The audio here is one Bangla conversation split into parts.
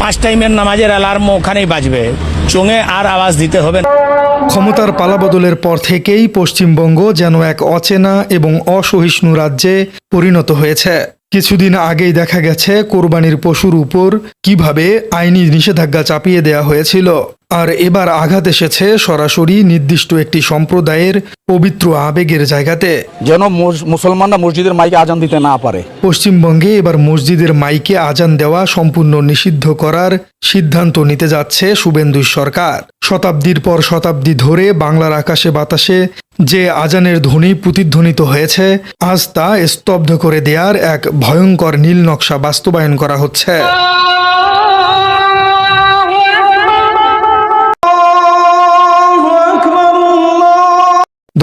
5 টাইমের নামাজের অ্যালার্ম ওখানেই বাজবে, চোঙে আর আওয়াজ দিতে হবে না। ক্ষমতার পালাবদলের পর থেকেই পশ্চিমবঙ্গ যেন এক অচেনা এবং অসহিষ্ণু রাজ্যে পরিণত হয়েছে। কিছুদিন আগেই দেখা গেছে কোরবানির পশুর উপর কিভাবে আইনি নিষেধাজ্ঞা চাপিয়ে দেয়া হয়েছিল, আর এবার আঘাত এসেছে সরাসরি নির্দিষ্ট একটি সম্প্রদায়ের পবিত্র আবেগের জায়গাতে। যেন মুসলমানরা মসজিদের মাইকে আজান দিতে না পারে। পশ্চিমবঙ্গে এবার মসজিদের মাইকে আজান দেওয়া সম্পূর্ণ নিষিদ্ধ করার সিদ্ধান্ত নিতে যাচ্ছে শুভেন্দু সরকার। শতাব্দীর পর শতাব্দী ধরে বাংলার আকাশে বাতাসে যে আজানের ধ্বনি প্রতিধ্বনিত হয়েছে, আজ তা স্তব্ধ করে দেওয়ার এক ভয়ঙ্কর নীল নকশা বাস্তবায়ন করা হচ্ছে।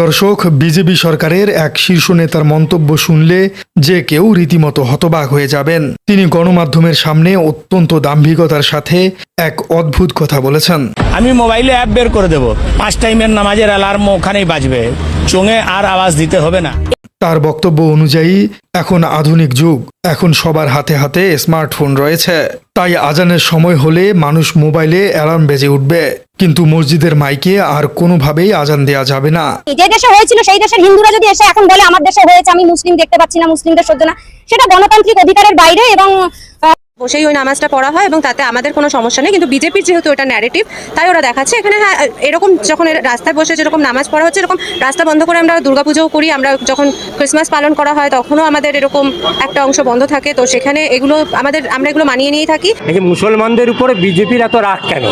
দর্শক, বিজেপি সরকারের এক শীর্ষ নেতার মন্তব্য শুনলে যে কেউ রীতিমতো হতবাক হয়ে যাবেন। তিনি গণমাধ্যমের সামনে অত্যন্ত দাম্ভিকতার সাথে এক অদ্ভুত কথা বলেছেন। আমি মোবাইলে অ্যাপ বের করে দেব, 5 টাইমের নামাজের অ্যালার্ম ওখানেই বাজবে, চোঙে আর আওয়াজ দিতে হবে না। তার বক্তব্য অনুযায়ী এখন আধুনিক যুগ, এখন সবার হাতে হাতে স্মার্টফোন রয়েছে, তাই আজানের সময় হলে মানুষ মোবাইলে অ্যালার্ম বেজে উঠবে, কিন্তু মসজিদের মাইকে আর কোনোভাবেই আজান দেওয়া যাবে না। যে দেশে হয়েছিল সেই দেশের হিন্দুরা যদি এসে এখন বলে আমার দেশে হয়েছে, আমি মুসলিম দেখতে পাচ্ছি না, মুসলিমদের সহ্য না, সেটা গণতান্ত্রিক অধিকারের বাইরে এবং বসেই ওই নামাজটা পড়া হয় এবং তাতে আমাদের কোনো সমস্যা নেই। কিন্তু বিজেপির যেহেতু এটা ন্যারেটিভ, তাই ওরা দেখাচ্ছে এখানে হ্যাঁ এরকম যখন রাস্তায় বসে যেরকম নামাজ পড়া হচ্ছে, এরকম রাস্তা বন্ধ করে আমরা দুর্গাপুজোও করি, আমরা যখন ক্রিসমাস পালন করা হয় তখনও আমাদের এরকম একটা অংশ বন্ধ থাকে। তো সেখানে এগুলো আমরা এগুলো মানিয়ে নিয়ে থাকি। মুসলমানদের উপরে বিজেপির এত রাগ কেন?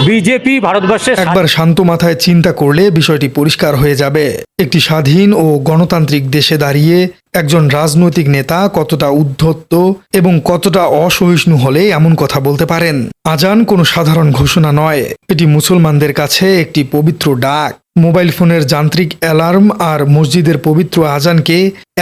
বিজেপি ভারতবর্ষে একবার শান্ত মাথায় চিন্তা করলে বিষয়টি পরিষ্কার হয়ে যাবে। একটি স্বাধীন ও গণতান্ত্রিক দেশে দাঁড়িয়ে একজন রাজনৈতিক নেতা কতটা উদ্ধত্ত এবং কতটা অসহিষ্ণু হলে এমন কথা বলতে পারেন। আজান কোনো সাধারণ ঘোষণা নয়, এটি মুসলমানদের কাছে একটি পবিত্র ডাক। মোবাইল ফোনের যান্ত্রিক অ্যালার্ম আর মসজিদের পবিত্র আজানকে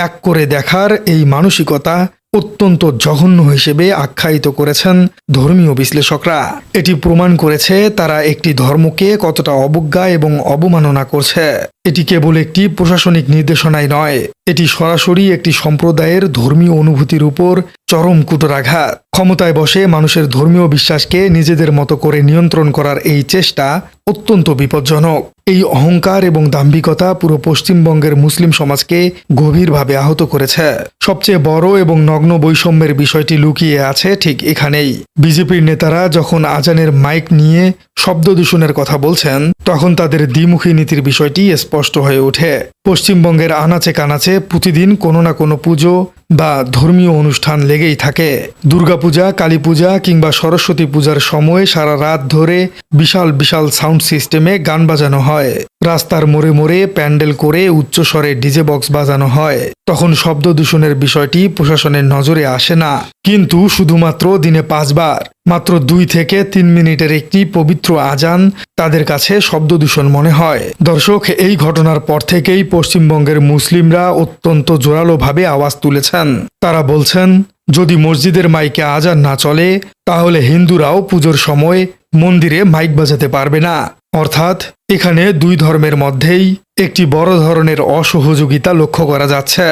এক করে দেখার এই মানসিকতা অত্যন্ত জঘন্য হিসেবে আখ্যায়িত করেছেন ধর্মীয় বিশ্লেষকরা। এটি প্রমাণ করেছে তারা একটি ধর্মকে কতটা অবজ্ঞা এবং অবমাননা করছে। এটি কেবল একটি প্রশাসনিক নির্দেশনাই নয়, এটি সরাসরি একটি সম্প্রদায়ের ধর্মীয় অনুভূতির উপর চরম কুটরাঘাত। ক্ষমতায় বসে মানুষের ধর্মীয় বিশ্বাসকে নিজেদের মতো করে নিয়ন্ত্রণ করার এই চেষ্টা অত্যন্ত বিপজ্জনক। এই অহংকার এবং দাম্ভিকতা পুরো পশ্চিমবঙ্গের মুসলিম সমাজকে গভীরভাবে আহত করেছে। সবচেয়ে বড় এবং নগ্ন বৈষম্যের বিষয়টি লুকিয়ে আছে ঠিক এখানেই। বিজেপির নেতারা যখন আজানের মাইক নিয়ে শব্দ দূষণের কথা বলছেন, তখন তাদের দ্বিমুখী নীতির বিষয়টি স্পষ্ট হয়ে ওঠে। পশ্চিমবঙ্গের আনাচে কানাচে প্রতিদিন কোনো না কোনো পুজো বা ধর্মীয় অনুষ্ঠান লেগেই থাকে। দুর্গাপূজা, কালী পূজা কিংবা সরস্বতী পূজার সময় সারা রাত ধরে বিশাল বিশাল সাউন্ড সিস্টেমে গান বাজানো হয়। রাস্তার মোড়ে মোড়ে প্যান্ডেল করে উচ্চস্বরে ডিজে বক্স বাজানো হয়। তখন শব্দ দূষণের বিষয়টি প্রশাসনের নজরে আসে না, কিন্তু শুধুমাত্র দিনে 5 বার মাত্র 2 থেকে 3 মিনিটের একটি পবিত্র আজান তাদের কাছে শব্দ দূষণ মনে হয়। দর্শক, এই ঘটনার পর থেকেই পশ্চিমবঙ্গের মুসলিমরা অত্যন্ত জোরালোভাবে আওয়াজ তুলেছেন। তারা বলছেন, যদি মসজিদের মাইকে আজান না চলে তাহলে হিন্দুরাও পুজোর সময় মন্দিরে মাইক বাজাতে পারবে না। অর্থাৎ এখানে 2 ধর্মের মধ্যেই একটি বড় ধরনের অসহযোগিতা লক্ষ্য করা যাচ্ছে।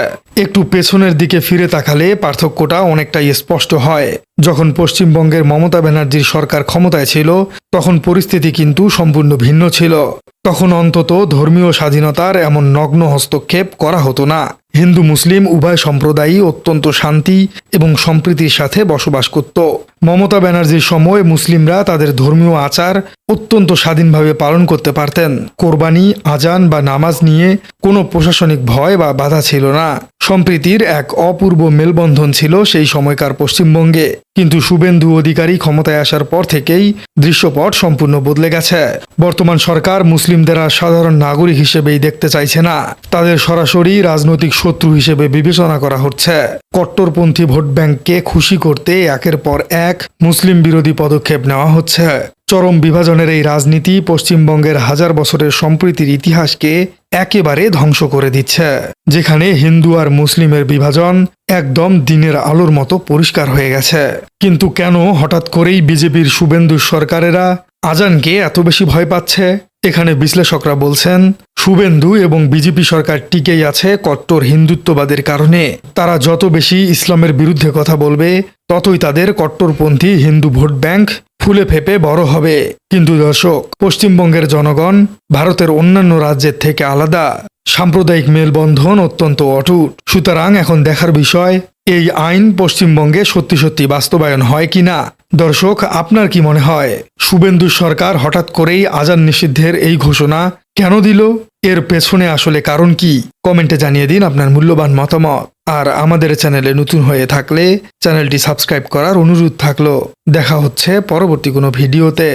একটু পেছনের দিকে ফিরে তাকালে পার্থক্যটা অনেকটাই স্পষ্ট হয়। যখন পশ্চিমবঙ্গের মমতা ব্যানার্জির সরকার ক্ষমতায় ছিল, তখন পরিস্থিতি কিন্তু সম্পূর্ণ ভিন্ন ছিল। তখন অন্তত ধর্মীয় স্বাধীনতার এমন নগ্ন হস্তক্ষেপ করা হতো না। হিন্দু মুসলিম উভয় সম্প্রদায়ই অত্যন্ত শান্তি এবং সম্প্রীতির সাথে বসবাস করত। মমতা ব্যানার্জির সময় মুসলিমরা তাদের ধর্মীয় আচার অত্যন্ত স্বাধীনভাবে পালন করতে পারতেন। কোরবানি, আজান বা নামাজ নিয়ে কোনো প্রশাসনিক ভয় বা বাধা ছিল না। সম্প্রীতির এক অপূর্ব মেলবন্ধন ছিল সেই সময়কার পশ্চিমবঙ্গে। কিন্তু শুভেন্দু অধিকারী ক্ষমতায় আসার পর থেকেই দৃশ্যপট সম্পূর্ণ বদলে গেছে। বর্তমান সরকার মুসলিমদের আর সাধারণ নাগরিক হিসেবেই দেখতে চাইছে না, তাদের সরাসরি রাজনৈতিক শত্রু হিসেবে বিবেচনা করা হচ্ছে। কট্টরপন্থী ভোট ব্যাংককে খুশি করতে একের পর এক মুসলিম বিরোধী পদক্ষেপ নেওয়া হচ্ছে। চরম বিভাজনের এই রাজনীতি পশ্চিমবঙ্গের হাজার বছরের সম্প্রীতির ইতিহাসকে একেবারে ধ্বংস করে দিচ্ছে। যেখানে হিন্দু আর মুসলিমের বিভাজন একদম দিনের আলোর মতো পরিষ্কার হয়ে গেছে। কিন্তু কেন হঠাৎ করেই বিজেপির শুভেন্দু সরকারেরা আজানকে এত বেশি ভয় পাচ্ছে? এখানে বিশ্লেষকরা বলছেন, শুভেন্দু এবং বিজেপি সরকার টিকেই আছে কট্টর হিন্দুত্ববাদের কারণে। তারা যত বেশি ইসলামের বিরুদ্ধে কথা বলবে, ততই তাদের কট্টরপন্থী হিন্দু ভোট ব্যাংক ফুলে ফেপে বড় হবে। কিন্তু দর্শক, পশ্চিমবঙ্গের জনগণ ভারতের অন্যান্য রাজ্যের থেকে আলাদা। সাম্প্রদায়িক মেলবন্ধন অত্যন্ত অটুট। সুতরাং এখন দেখার বিষয়, এই আইন পশ্চিমবঙ্গে সত্যি সত্যি বাস্তবায়ন হয় কিনা। দর্শক, আপনার কি মনে হয়, শুভেন্দু সরকার হঠাৎ করেই আজান নিষিদ্ধের এই ঘোষণা কেন দিল? এর পেছনে আসলে কারণ কি? কমেন্টে জানিয়ে দিন আপনার মূল্যবান মতামত। আর আমাদের চ্যানেলে নতুন হয়ে থাকলে চ্যানেলটি সাবস্ক্রাইব করার অনুরোধ থাকলো। দেখা হচ্ছে পরবর্তী কোনো ভিডিওতে।